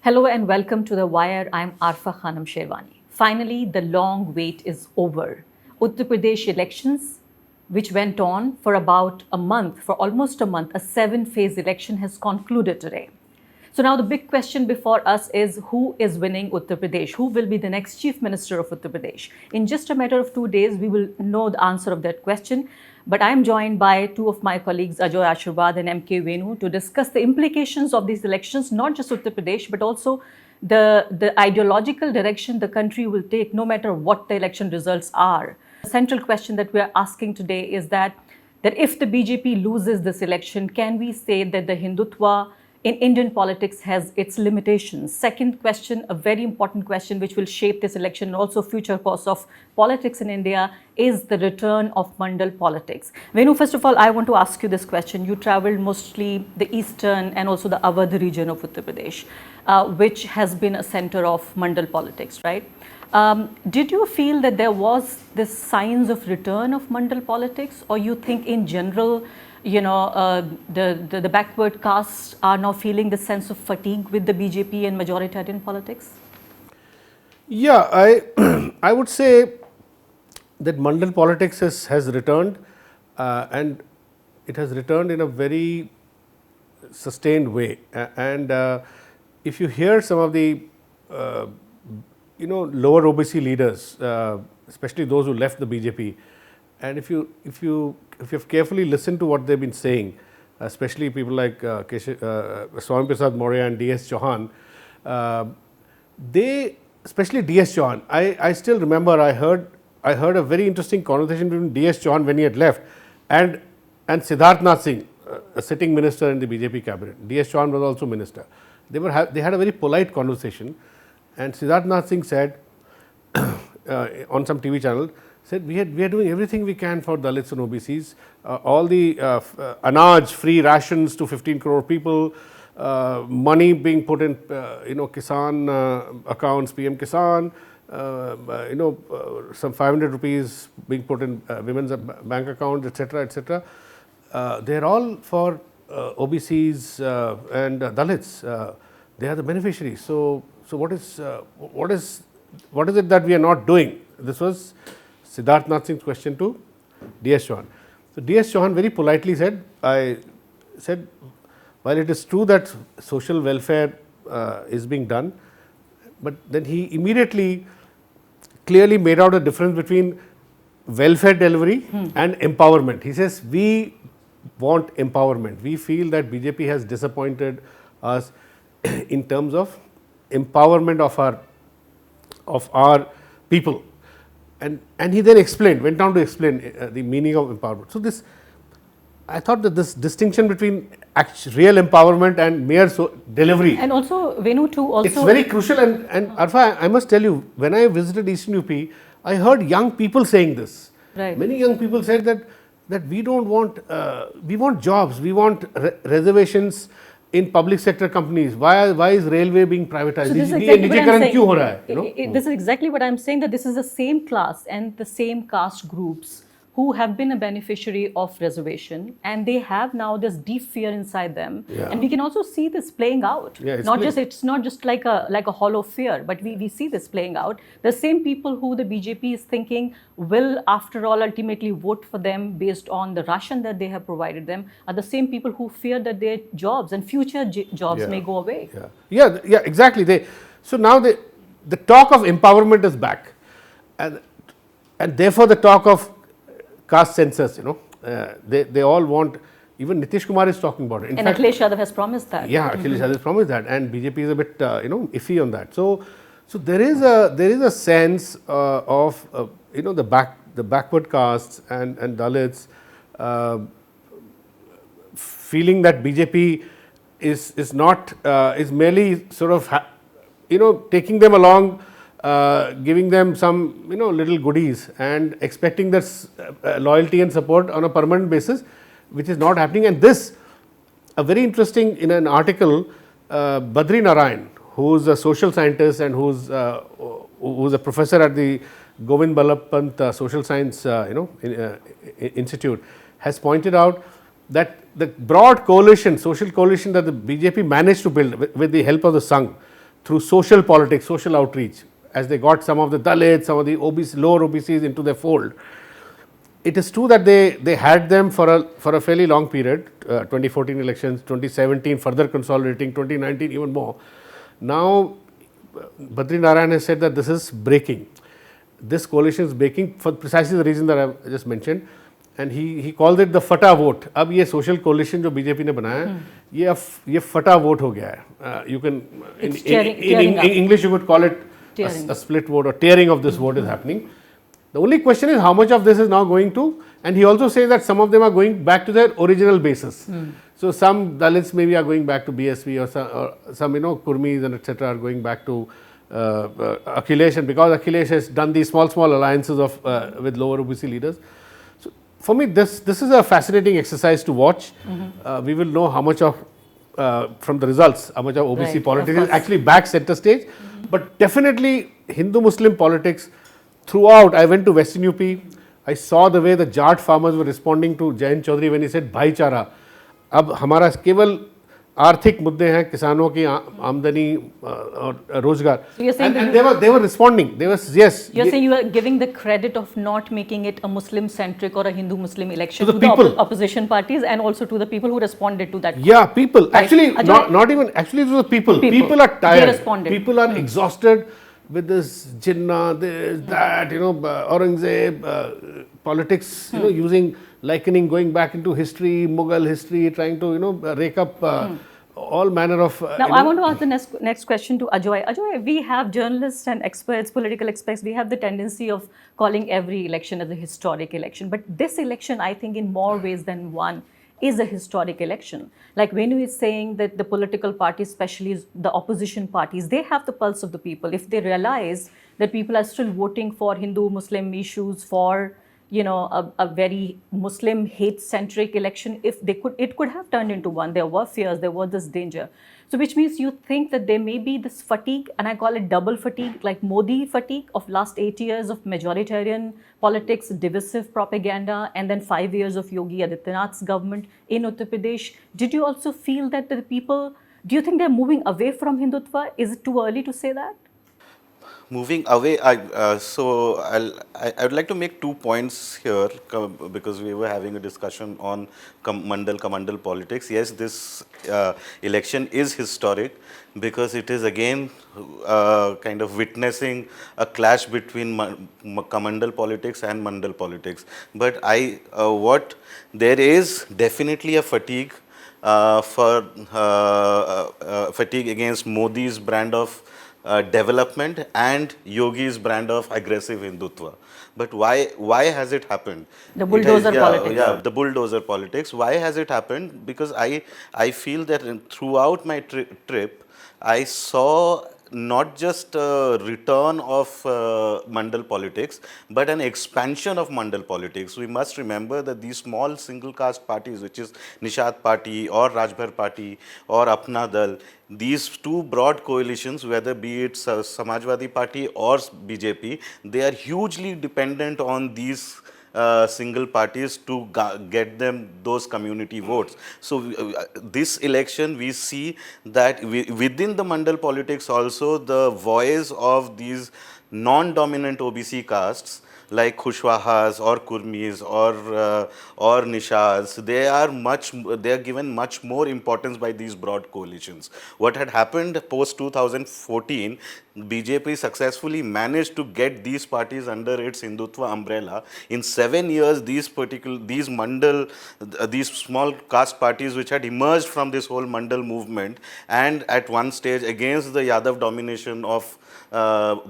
Hello and welcome to The Wire. I'm Arfa Khanam Sherwani. Finally, the long wait is over. Uttar Pradesh elections, which went on for about a month, for almost a month, a 7-phase election has concluded today. So now the big question before us is who is winning Uttar Pradesh? Who will be the next Chief Minister of Uttar Pradesh? In just a matter of 2 days, we will know the answer of that question. But I am joined by two of my colleagues, Ajoy Ashirwad and M.K. Venu, to discuss the implications of these elections, not just Uttar Pradesh, but also the ideological direction the country will take, no matter what the election results are. The central question that we are asking today is that if the BJP loses this election, can we say that the Hindutva in Indian politics has its limitations? Second question, a very important question which will shape this election and also future course of politics in India, is the return of Mundal politics. Venu, first of all, I want to ask you this question. You traveled mostly the eastern and also the Awadh region of Uttar Pradesh, which has been a center of Mundal politics, right? Did you feel that there was this signs of return of Mundal politics, or you think in general, the backward castes are now feeling the sense of fatigue with the BJP and majoritarian politics? Yeah, I would say that Mandal politics has returned, and it has returned in a very sustained way. And if you hear some of the lower OBC leaders, especially those who left the BJP, and if you have carefully listened to what they've been saying, especially people like Swami Prasad Maurya and D.S. Chauhan, especially D.S. Chauhan, I still remember I heard a very interesting conversation between D.S. Chauhan when he had left and Siddharth Nath Singh, a sitting minister in the BJP cabinet. D.S. Chauhan was also minister. They had a very polite conversation, and Siddharth Nath Singh said on some TV channel, said we are doing everything we can for Dalits and OBCs, all the anaj free rations to 15 crore people, money being put in Kisan accounts, PM Kisan, some 500 rupees being put in women's bank accounts, etc., etc. They are all for OBCs and Dalits. They are the beneficiaries. So what is it that we are not doing? This was Siddharth Nath Singh's question to D.S. Chauhan. So D.S. Chauhan very politely said, while it is true that social welfare is being done, but then he immediately clearly made out a difference between welfare delivery and empowerment. He says, we want empowerment. We feel that BJP has disappointed us in terms of empowerment of our people. And he then went on to explain the meaning of empowerment. So I thought that this distinction between real empowerment and mere delivery. And also, Venu too, also. It's very crucial, and Arfa, I must tell you, when I visited Eastern UP, I heard young people saying this. Right. Many young people said that we don't want, we want jobs, we want reservations in public sector companies. Why is railway being privatized? So this is exactly what I'm saying, that this is the same class and the same caste groups who have been a beneficiary of reservation, and they have now this deep fear inside them. Yeah. And we can also see this playing out. Yeah, it's not just like a hollow fear, but we see this playing out. The same people who the BJP is thinking will, after all, ultimately vote for them based on the ration that they have provided them, are the same people who fear that their jobs and future jobs may go away. Yeah, exactly. So now the talk of empowerment is back, and therefore the talk of caste census, they all want, even Nitish Kumar is talking about it. And Akhilesh Yadav has promised that. Yeah, Akhilesh Yadav has promised that, and BJP is a bit, iffy on that. So there is a sense of, the backward castes and Dalits feeling that BJP is not, is merely sort of, taking them along, giving them some little goodies and expecting their loyalty and support on a permanent basis, which is not happening. And this, a very interesting, in an article, Badri Narayan, who is a social scientist and who's a professor at the Govind Ballabh Pant Social Science Institute, has pointed out that the broad coalition, social coalition that the BJP managed to build with the help of the Sangh through social politics, social outreach, as they got some of the Dalits, some of the OBC, lower OBCs into their fold. It is true that they had them for a fairly long period, 2014 elections, 2017 further consolidating, 2019 even more. Now, Badri Narayan has said that this is breaking. This coalition is breaking for precisely the reason that I just mentioned, and he called it the फटा vote. अब ये social coalition जो BJP ने बनाया है, ये फटा vote हो गया है. You can in English you could call it a split vote or tearing of this vote is happening. The only question is how much of this is now going to, and he also says that some of them are going back to their original basis. So some Dalits maybe are going back to BSP, or some Kurmis and etc. are going back to Akhilesh, and because Akhilesh has done these small alliances of with lower OBC leaders. So for me, this is a fascinating exercise to watch. We will know how much of from the results, how much of OBC politics is actually back center stage, but definitely Hindu-Muslim politics throughout. I went to Western UP. I saw the way the Jat farmers were responding to Jayant Chaudhary when he said भाईचारा. अब हमारा केवल आर्थिक मुद्दे हैं, किसानों की आमदनी और रोजगार. So you're saying and they were responding. They were, yes. You're saying you are giving the credit of not making it a Muslim-centric or a Hindu-Muslim election to the people, opposition parties, and also to the people who responded to that. Yeah, people. Right. Actually, not even. Actually, it was the people. People are tired. They responded. People are exhausted with this Jinnah, this, that, Aurangzeb, politics, using, likening, going back into history, Mughal history, trying to, rake up all manner of... Now, I want to ask the next question to Ajoy. Ajoy, we have journalists and experts, political experts, we have the tendency of calling every election as a historic election. But this election, I think, in more ways than one, is a historic election. Like Venu is saying that the political parties, especially the opposition parties, they have the pulse of the people. If they realize that people are still voting for Hindu-Muslim issues, for a very Muslim hate-centric election, if they could, it could have turned into one. There were fears, there was this danger. So which means you think that there may be this fatigue, and I call it double fatigue, like Modi fatigue of last 8 years of majoritarian politics, divisive propaganda, and then 5 years of Yogi Adityanath's government in Uttar Pradesh. Did you also feel that the people, do you think they're moving away from Hindutva? Is it too early to say that? Moving away, I would like to make 2 points here, because we were having a discussion on Mandal politics. Yes, this election is historic because it is again kind of witnessing a clash between Kamandal politics and Mandal politics. But there is definitely a fatigue fatigue against Modi's brand of development and Yogi's brand of aggressive Hindutva. But why has it happened? The bulldozer politics. Yeah, the bulldozer politics. Why has it happened? Because I feel that throughout my trip, I saw not just a return of Mandal politics, but an expansion of Mandal politics. We must remember that these small single caste parties, which is Nishat Party or Rajbhar Party or Apna Dal, these two broad coalitions, whether be it Samajwadi Party or BJP, they are hugely dependent on these single parties to get them those community votes. So this election we see that within the Mandal politics also the voice of these non-dominant OBC castes like Khushwahas or Kurmis or Nishas, they are given much more importance by these broad coalitions. What had happened post 2014, BJP successfully managed to get these parties under its Hindutva umbrella. In 7 years, these small caste parties which had emerged from this whole Mandal movement, and at one stage against the Yadav domination of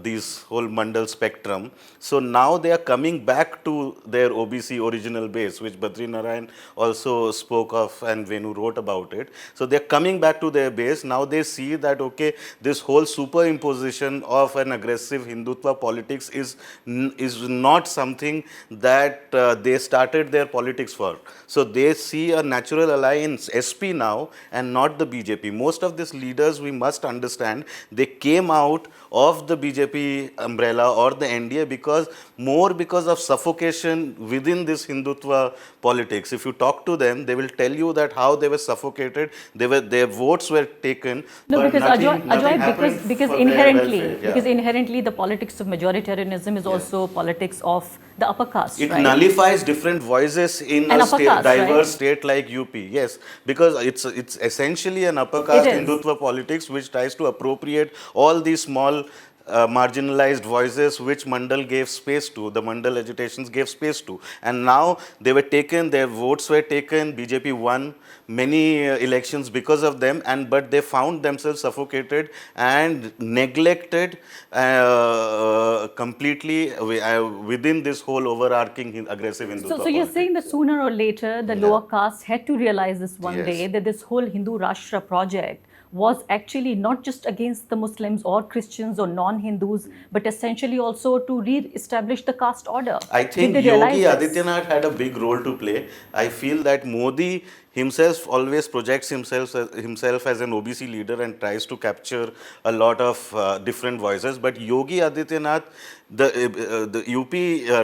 these whole Mandal spectrum. So now they are coming back to their OBC original base, which Badri Narayan also spoke of and Venu wrote about it. So they are coming back to their base. Now they see that, okay, this whole superimposition implementation of an aggressive Hindutva politics is not something that they started their politics for. So they see a natural ally in SP now and not the BJP. Most of these leaders, we must understand, they came out of the BJP umbrella or the NDA because of suffocation within this Hindutva politics. If you talk to them, they will tell you that how they were suffocated, their votes were taken. No, but because nothing Ajoy, happened because for their inherently, welfare. Yeah. because inherently the politics of majoritarianism is also politics of the upper caste, It right? nullifies different voices in An a upper state, caste, diverse right? state like UP. Yes, because it's essentially an upper caste It is. Hindutva politics which tries to appropriate all these small marginalized voices which Mundal gave space to, the Mundal agitations gave space to. And now they were taken, their votes were taken, BJP won many elections because of them, but they found themselves suffocated and neglected completely within this whole overarching aggressive Hindutva So you're saying that politics. sooner or later the lower caste had to realize this one Yes. day, that this whole Hindu Rashtra project was actually not just against the Muslims or Christians or non-Hindus, but essentially also to re-establish the caste order. I Did think they realize Yogi this? Adityanath had a big role to play. I feel that Modi himself always projects himself as an OBC leader and tries to capture a lot of different voices. But Yogi Adityanath, the UP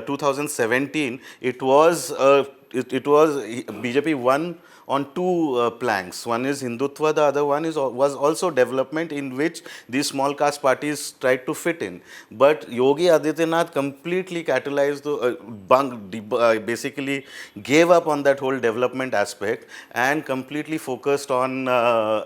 2017, it was BJP won on two planks. One is Hindutva, the other one was also development, in which these small caste parties tried to fit in. But Yogi Adityanath completely catalyzed, basically gave up on that whole development aspect and completely focused on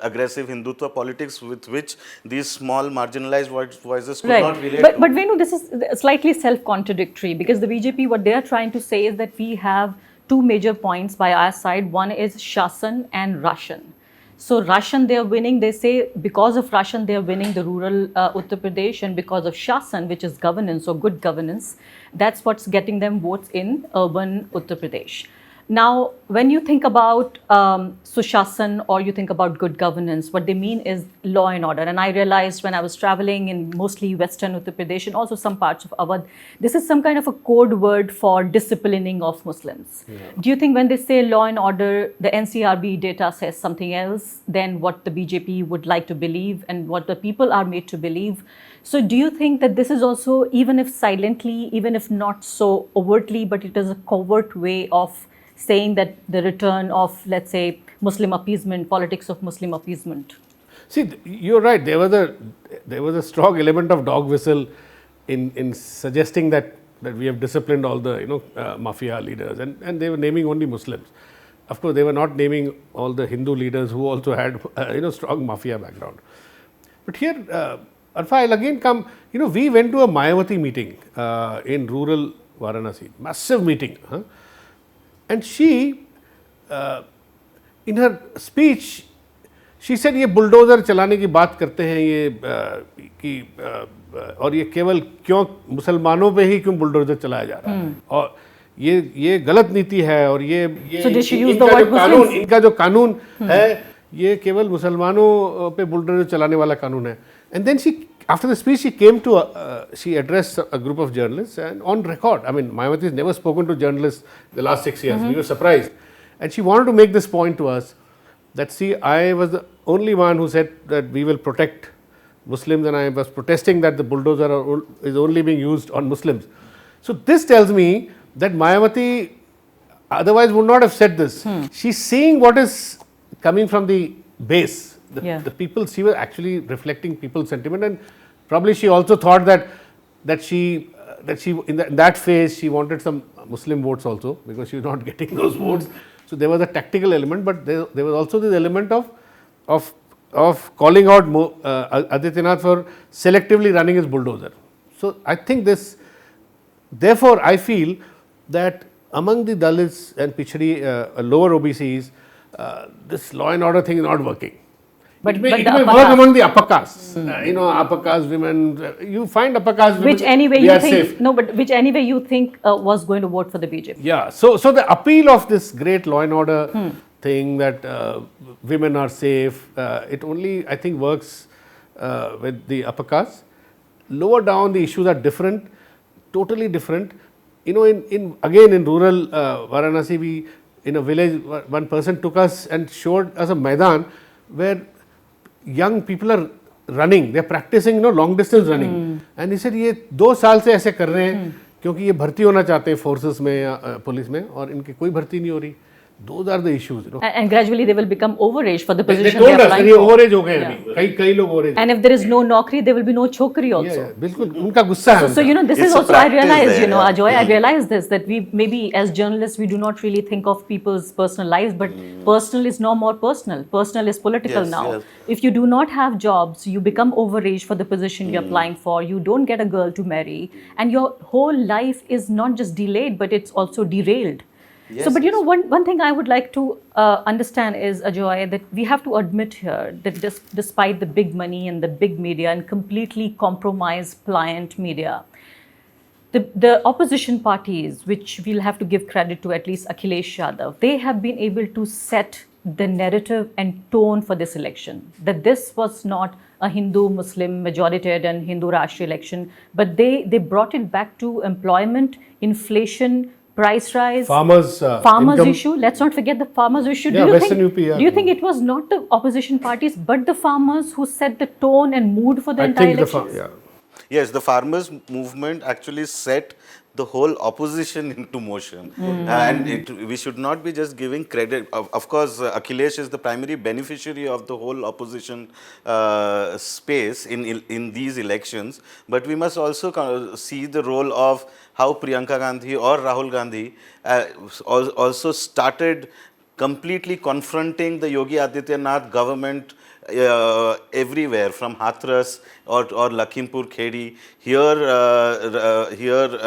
aggressive Hindutva politics, with which these small marginalized voices could not relate to. But Venu, this is slightly self-contradictory, because the BJP, what they are trying to say is that we have two major points by our side. One is Shasan and Russian. So Russian, they are winning. They say because of Russian, they are winning the rural Uttar Pradesh, and because of Shasan, which is governance or good governance, that's what's getting them votes in urban Uttar Pradesh. Now, when you think about Sushasana or you think about good governance, what they mean is law and order. And I realized when I was traveling in mostly Western Uttar Pradesh and also some parts of Awadh, this is some kind of a code word for disciplining of Muslims. Yeah. Do you think when they say law and order, the NCRB data says something else than what the BJP would like to believe and what the people are made to believe? So do you think that this is also, even if silently, even if not so overtly, but it is a covert way of saying that the return of, let's say, Muslim appeasement, politics of Muslim appeasement? See, you're right. There was a strong element of dog whistle in suggesting that we have disciplined all the mafia leaders, and they were naming only Muslims. Of course, they were not naming all the Hindu leaders who also had strong mafia background. But here, Arfa, I'll again come. We went to a Mayawati meeting in rural Varanasi, massive meeting. And she, in her speech, she said, ये bulldozer चलाने की बात करते हैं और ये केवल क्यों मुसलमानों पे ही क्यों बुलडोज़र चलाया जा रहा है, और ये गलत नीति है, और ये इनका जो कानून है ये केवल मुसलमानों पे बुलडोज़र चलाने वाला कानून है. And then after the speech, she addressed a group of journalists, and on record, I mean, Mayawati has never spoken to journalists the last 6 years. We were surprised. And she wanted to make this point to us that, see, I was the only one who said that we will protect Muslims, and I was protesting that the bulldozer is only being used on Muslims. So this tells me that Mayawati otherwise would not have said this. She's seeing what is coming from the base. The people, she was actually reflecting people's sentiment, and probably she also thought that she in that phase she wanted some Muslim votes also, because she was not getting those votes. So there was a tactical element, but there was also this element of calling out Adityanath for selectively running his bulldozer. So I think therefore I feel that among the Dalits and Pichhadi lower OBCs, this law and order thing is not working. But it may work among the upper castes. Upper caste women, you find upper caste women, which anyway they are safe. No, but which anyway you think was going to vote for the BJP. Yeah, so the appeal of this great law and order thing, that women are safe, it only, I think, works with the upper caste. lower down the issues are different, totally different. You know, in rural Varanasi, we in a village, one person took us and showed us a Maidan where young people are running, they are practicing, you know, long distance running. And he said, ये 2 साल से ऐसे कर रहे हैं क्योंकि ये भर्ती होना चाहते हैं फोर्सेस में या पुलिस में, और इनकी कोई भर्ती नहीं हो रही. Those are the issues, you know. And gradually they will become overage for the They position told they are us, applying ये for. overage हो गए हैं अभी, कई लोग overage. And if there is no naukri, there will be no chokri also. Yeah, बिल्कुल उनका गुस्सा है. So, you know, this It's is a also, I practice realize, there, you know, yeah. Ajoy, I realize this, that we maybe as journalists, we do not really think of people's personal lives, but personal is no more personal. Personal is political Yes, now. yes. If you do not have jobs, you become overage for the position you're applying for, you don't get a girl to marry, and your whole life is not just delayed, but it's also derailed. Yes, So, but you yes. know, one thing I would like to understand is, Ajoy, that we have to admit here that despite the big money and the big media and completely compromised pliant media, the opposition parties, which we'll have to give credit to, at least Akhilesh Yadav, they have been able to set the narrative and tone for this election. That this was not a Hindu-Muslim majoritarian and Hindu Rashtriya election, but they brought it back to employment, inflation, price rise, Farmers income, issue. Let's not forget the farmers issue. Yeah, Western UP, yeah. Do you think it was not the opposition parties but the farmers who set the tone and mood for the entire election? Yes, the farmers' movement actually set the whole opposition into motion. And we should not be just giving credit. Of course, Akhilesh is the primary beneficiary of the whole opposition space in these elections. But we must also see the role of how Priyanka Gandhi or Rahul Gandhi also started completely confronting the Yogi Adityanath government everywhere, from Hathras or Lakhimpur Khedi. Here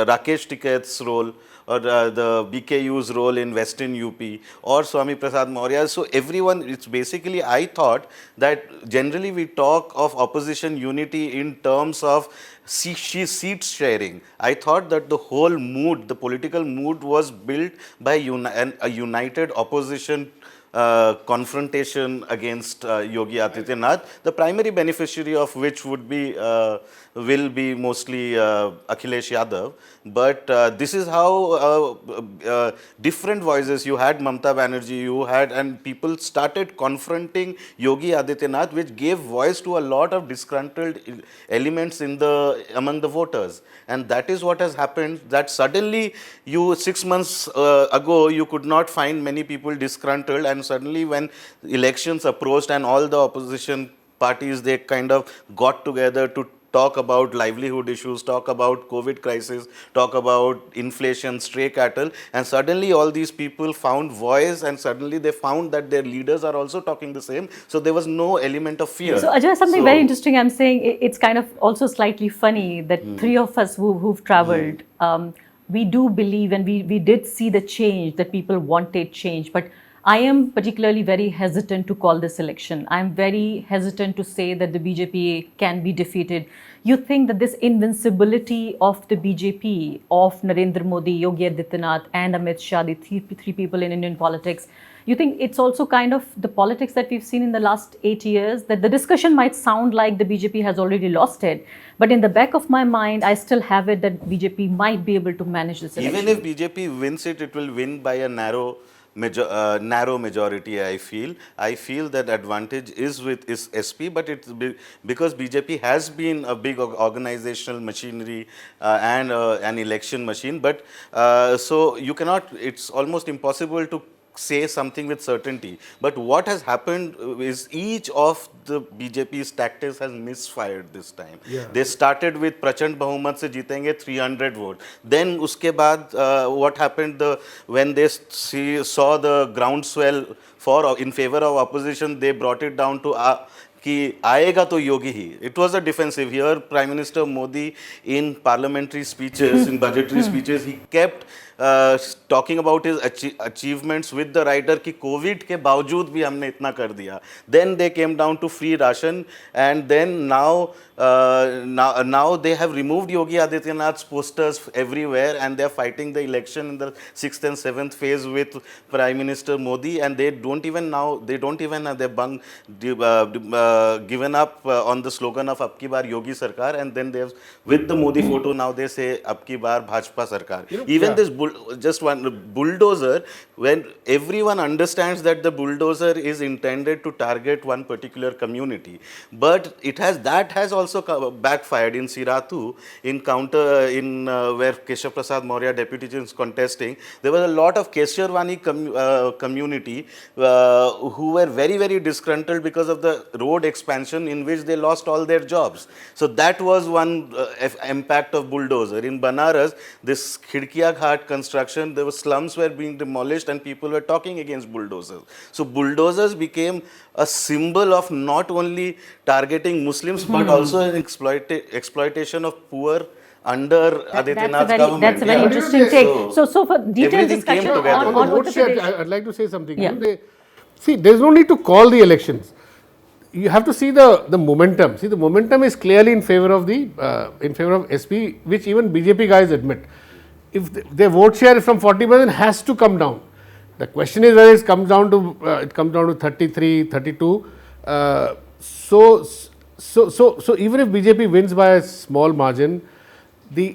Rakesh Tiket's role, or the BKU's role in Western UP, or Swami Prasad Maurya. So everyone, it's basically, I thought that generally we talk of opposition unity in terms of seat sharing. I thought that the whole mood, the political mood, was built by a united opposition confrontation against Yogi Adityanath, the primary beneficiary of which will be mostly Akhilesh Yadav. But this is how different voices, you had Mamata Banerjee, and people started confronting Yogi Adityanath, which gave voice to a lot of disgruntled elements among the voters. And that is what has happened, that suddenly 6 months ago, you could not find many people disgruntled, and suddenly when elections approached and all the opposition parties, they kind of got together to talk about livelihood issues, talk about COVID crisis, talk about inflation, stray cattle, and suddenly all these people found voice, and suddenly they found that their leaders are also talking the same. So there was no element of fear. So Ajay, something very interesting I'm saying, it's kind of also slightly funny that three of us who've traveled, we do believe, and we did see the change, that people wanted change, but I am particularly very hesitant to call this election. I'm very hesitant to say that the BJP can be defeated. You think that this invincibility of the BJP, of Narendra Modi, Yogi Adityanath and Amit Shah, the three people in Indian politics, you think it's also kind of the politics that we've seen in the last 8 years, that the discussion might sound like the BJP has already lost it, but in the back of my mind, I still have it that BJP might be able to manage this election. Even if BJP wins it, it will win by a narrow majority. I feel that advantage is with SP, but it's because BJP has been a big organizational machinery and an election machine. But so you cannot. It's almost impossible to say something with certainty. But what has happened is each of the BJP's tactics has misfired this time. Yeah. They started with Prachand Bahumat se jeetenge 300 votes. Then uske baad what happened, when they saw the groundswell in favor of opposition, they brought it down to कि आएगा तो योगी ही. It was a defensive. Here, Prime Minister Modi, in parliamentary speeches, in budgetary speeches, he kept talking about his achievements with the rider कि COVID के बावजूद भी हमने इतना कर दिया. Then they came down to free ration, and then now they have removed Yogi Adityanath's posters everywhere, and they are fighting the election in the 6th and 7th phase with Prime Minister Modi, and they don't even have given up on the slogan of Ab ki baar Yogi Sarkar, and then they have, with the Modi photo, now they say Ab ki baar Bhajpa Sarkar. Even this just one bulldozer, when everyone understands that the bulldozer is intended to target one particular community, but that has also backfired in Siratu, where Keshav Prasad Maurya deputy is contesting. There was a lot of Kesharwani community who were very, very disgruntled because of the road expansion in which they lost all their jobs. So that was one impact of bulldozer. In Banaras, this Khidkiya Ghat construction, there were slums were being demolished and people were talking against bulldozers. So bulldozers became a symbol of not only targeting Muslims but also an exploitation of poor under Adityanath's government. That's a very interesting take. So for detailed everything came discussion together. on Uttar Pradesh. I'd like to say something. See, there's no need to call the elections. You have to see the momentum. See, the momentum is clearly in favor of SP, which even BJP guys admit. If their vote share from 40% has to come down. The question is whether it comes down to 33, 32. So even if BJP wins by a small margin, the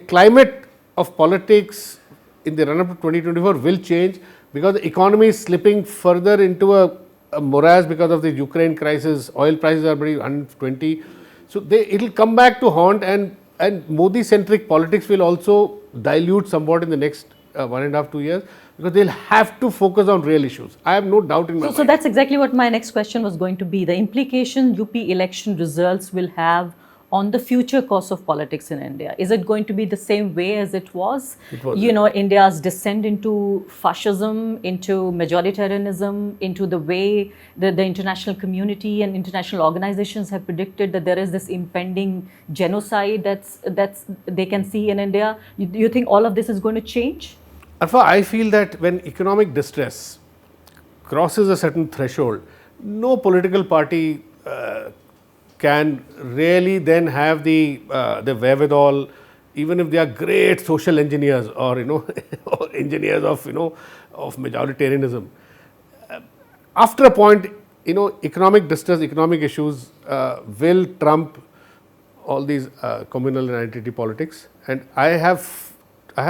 climate of politics in the run-up to 2024 will change, because the economy is slipping further into a morass because of the Ukraine crisis. Oil prices are already 120. So it will come back to haunt, and Modi-centric politics will also dilute somewhat in the next 1.5 to 2 years, because they'll have to focus on real issues. I have no doubt in my mind. So that's exactly what my next question was going to be. The implication UP election results will have on the future course of politics in India. Is it going to be the same way as it was? India's descent into fascism, into majoritarianism, into the way that the international community and international organizations have predicted that there is this impending genocide that's they can see in India. You think all of this is going to change? Arfa, I feel that when economic distress crosses a certain threshold, no political party can really then have the wherewithal, even if they are great social engineers or or engineers of of majoritarianism. After a point, economic distress, economic issues will trump all these communal and identity politics, and I have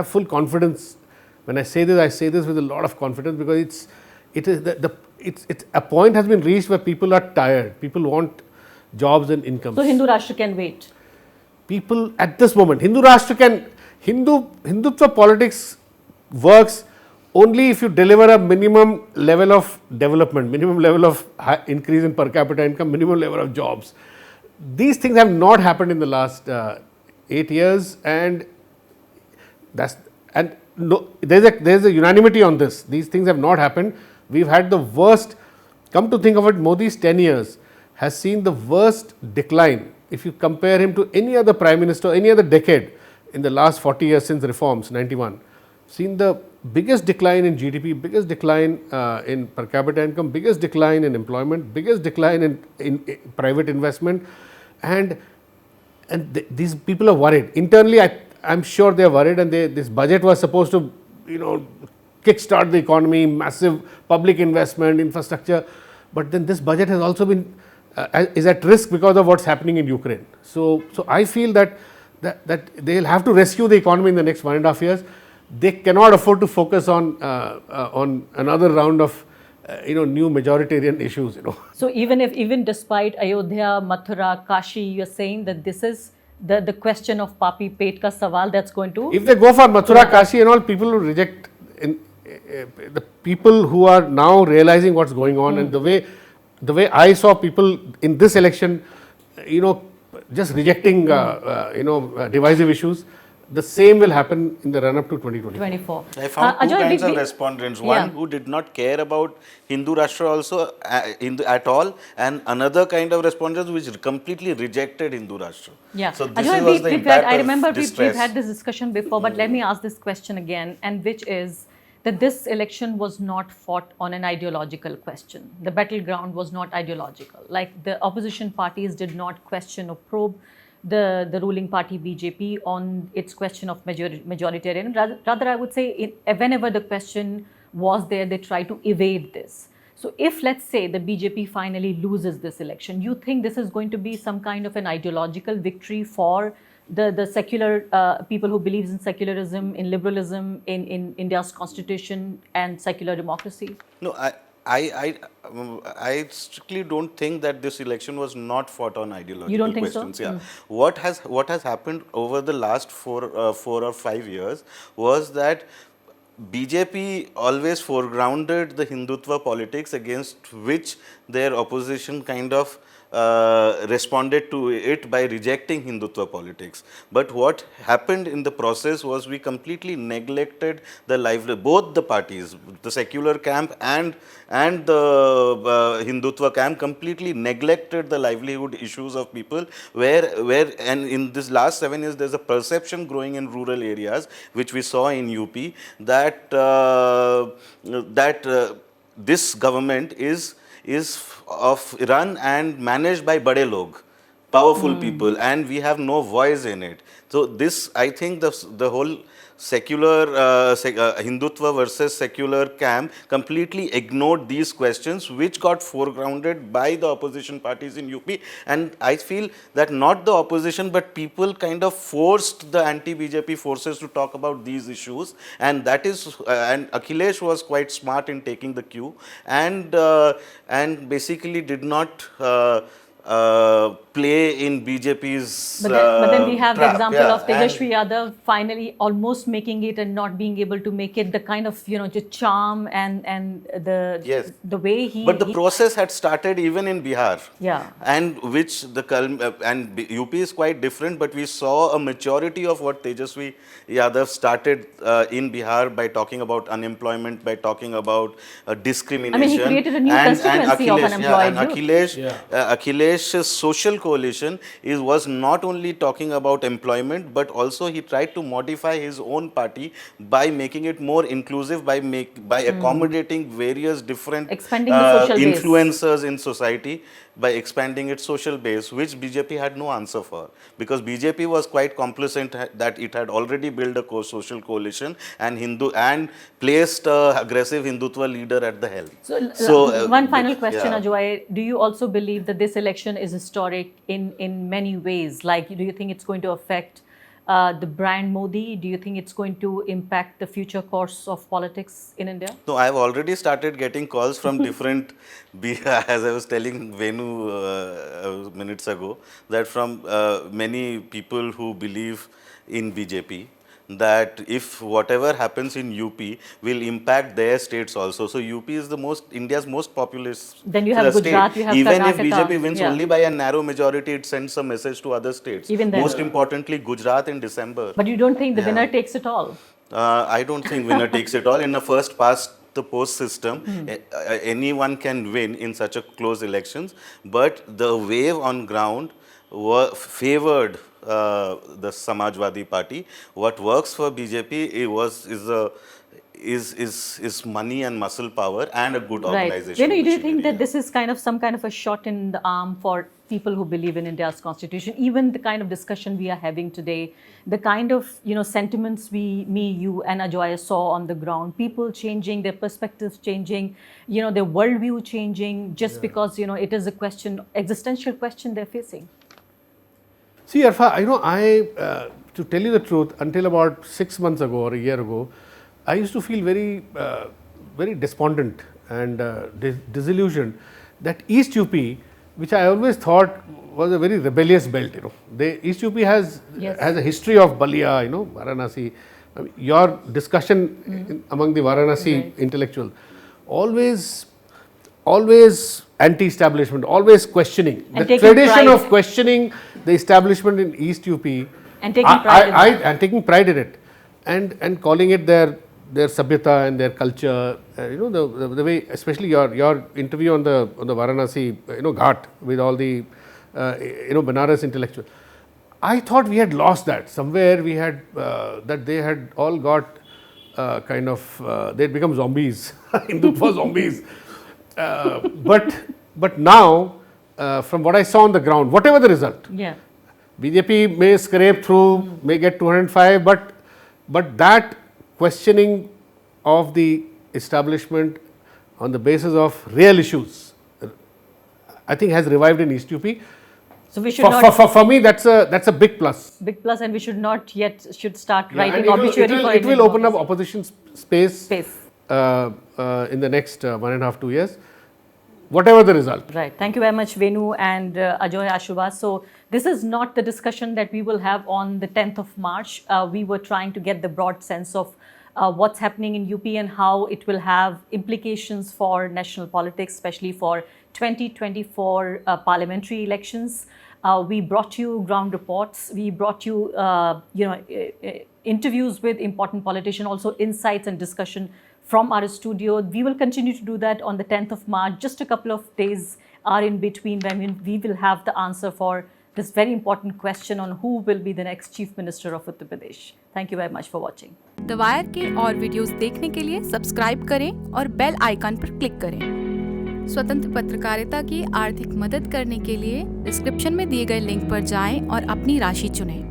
full confidence. When I say this with a lot of confidence, because it's a point has been reached where people are tired. People want jobs and incomes. So Hindu Rashtra can wait. People at this moment, Hindutva politics works only if you deliver a minimum level of development, minimum level of increase in per capita income, minimum level of jobs. These things have not happened in the last 8 years, and there's a unanimity on this. These things have not happened. We've had the worst. Come to think of it, Modi's 10 years has seen the worst decline. If you compare him to any other prime minister, any other decade in the last 40 years since reforms, 91, seen the biggest decline in GDP, biggest decline in per capita income, biggest decline in employment, biggest decline in private investment, and these people are worried. Internally, I'm sure they are worried, and this budget was supposed to, kickstart the economy, massive public investment, infrastructure, but then this budget has also been is at risk because of what's happening in Ukraine. So I feel that they'll have to rescue the economy in the next 1.5 years. They cannot afford to focus on another round of new majoritarian issues. So even despite Ayodhya, Mathura, Kashi, you're saying that this is the question of Papi Pet ka sawal that's going to. If they go for Mathura, Kashi and all, people will reject. The people who are now realizing what's going on, and the way I saw people in this election, just rejecting divisive issues, the same will happen in the run-up to 2024. 24. I found two Ajay, kinds of we- respondents. One Yeah. who did not care about Hindu Rashtra also at all, and another kind of respondents which completely rejected Hindu Rashtra. Yeah. So this Ajay, was the impact I of remember we've distress. had this discussion before, but let me ask this question again, and which is that this election was not fought on an ideological question. The battleground was not ideological. Like the opposition parties did not question or probe the ruling party BJP on its question of majoritarian. Rather, I would say whenever the question was there, they try to evade this. So if, let's say, the BJP finally loses this election, you think this is going to be some kind of an ideological victory for the secular people who believes in secularism, in liberalism, in India's constitution and secular democracy? No, I strictly don't think that this election was not fought on ideological You don't think so? questions. Yeah, what has happened over the last 4 or 5 years was that BJP always foregrounded the Hindutva politics against which their opposition kind of responded to it by rejecting Hindutva politics. But what happened in the process was we completely neglected the livelihood, both the parties, the secular camp and the Hindutva camp completely neglected the livelihood issues of people and in this last 7 years there's a perception growing in rural areas which we saw in UP that this government is run and managed by bade log, powerful people, and we have no voice in it. So this, I think, the whole secular Hindutva versus secular camp completely ignored these questions, which got foregrounded by the opposition parties in UP. And I feel that not the opposition, but people kind of forced the anti-BJP forces to talk about these issues, and that is and Akhilesh was quite smart in taking the cue, and basically did not play in BJP's But then we have the trap, example yeah. of Tejashwi Yadav finally almost making it and not being able to make it, the kind of, the charm and Yes. the way he... But the process had started even in Bihar. Yeah. And which and UP is quite different, but we saw a maturity of what Tejaswi Yadav started in Bihar by talking about unemployment, by talking about discrimination. I mean, he created a new constituency of unemployed youth. Akhilesh's social coalition was not only talking about employment, but also he tried to modify his own party by making it more inclusive, by accommodating various different Expanding the social base. influencers in society, by expanding its social base, which BJP had no answer for, because BJP was quite complacent that it had already built a social coalition and placed an aggressive Hindutva leader at the helm. So one final question, yeah. Ajay. Do you also believe that this election is historic in many ways? Like, do you think it's going to affect the brand Modi? Do you think it's going to impact the future course of politics in India? No, I've already started getting calls from different, as I was telling Venu minutes ago, that from many people who believe in BJP, that if whatever happens in UP will impact their states also. So UP is India's most populous Then you have state. Gujarat, you have Even Karnataka. if BJP wins Yeah. only by a narrow majority, it sends a message to other states. Even then. Most importantly, Gujarat in December. But you don't think the Yeah. winner takes it all? I don't think winner takes it all. In a first past the post system, anyone can win in such a close elections, but the wave on ground favored the Samajwadi Party. What works for BJP is money and muscle power and a good organization. Right. Do you think machinery, that this is kind of some kind of a shot in the arm for people who believe in India's constitution? Even the kind of discussion we are having today, the kind of sentiments me, you, and Ajoy saw on the ground, people changing, their perspectives changing, their worldview changing, just because it is a question, existential question they're facing. See, Arfa, to tell you the truth, until about 6 months ago or a year ago, I used to feel very, very despondent and disillusioned that East UP, which I always thought was a very rebellious belt. East UP has a history of Balia, Varanasi. I mean, your discussion among the Varanasi intellectual, always anti-establishment, always questioning. And the taking tradition pride. of questioning the establishment in East UP And taking pride in it. And taking pride in it, and calling it their sabhyata and their culture. The way, especially your interview on the Varanasi ghat with all the Banaras intellectual. I thought we had lost that somewhere. We had that they had all got they had become zombies, Hindutva zombies. But now, from what I saw on the ground, whatever the result, Yeah. BJP may scrape through, may get 205, but that questioning of the establishment on the basis of real issues, I think has revived in East UP. So we should not For me, that's a big plus. big plus, and we should not yet start Yeah, writing and it will- obituary for it will Indian open up democracy. opposition space Space. in the next 1.5 2 years, whatever the result. Right. Thank you very much, Venu and Ajoy Ashubas. So this is not the discussion that we will have on the 10th of March. We were trying to get the broad sense of what's happening in UP and how it will have implications for national politics, especially for 2024 parliamentary elections. We brought you ground reports. We brought you, interviews with important politicians, also insights and discussion from our studio. We will continue to do that on the 10th of March. Just a couple of days are in between when we will have the answer for this very important question on who will be the next Chief Minister of Uttar Pradesh. Thank you very much for watching. The wire के और videos देखने के लिए subscribe करें और bell icon पर click करें। स्वतंत्र पत्रकारिता की आर्थिक मदद करने के लिए डिस्क्रिप्शन में दिए गए लिंक पर जाएं और अपनी राशि चुनें।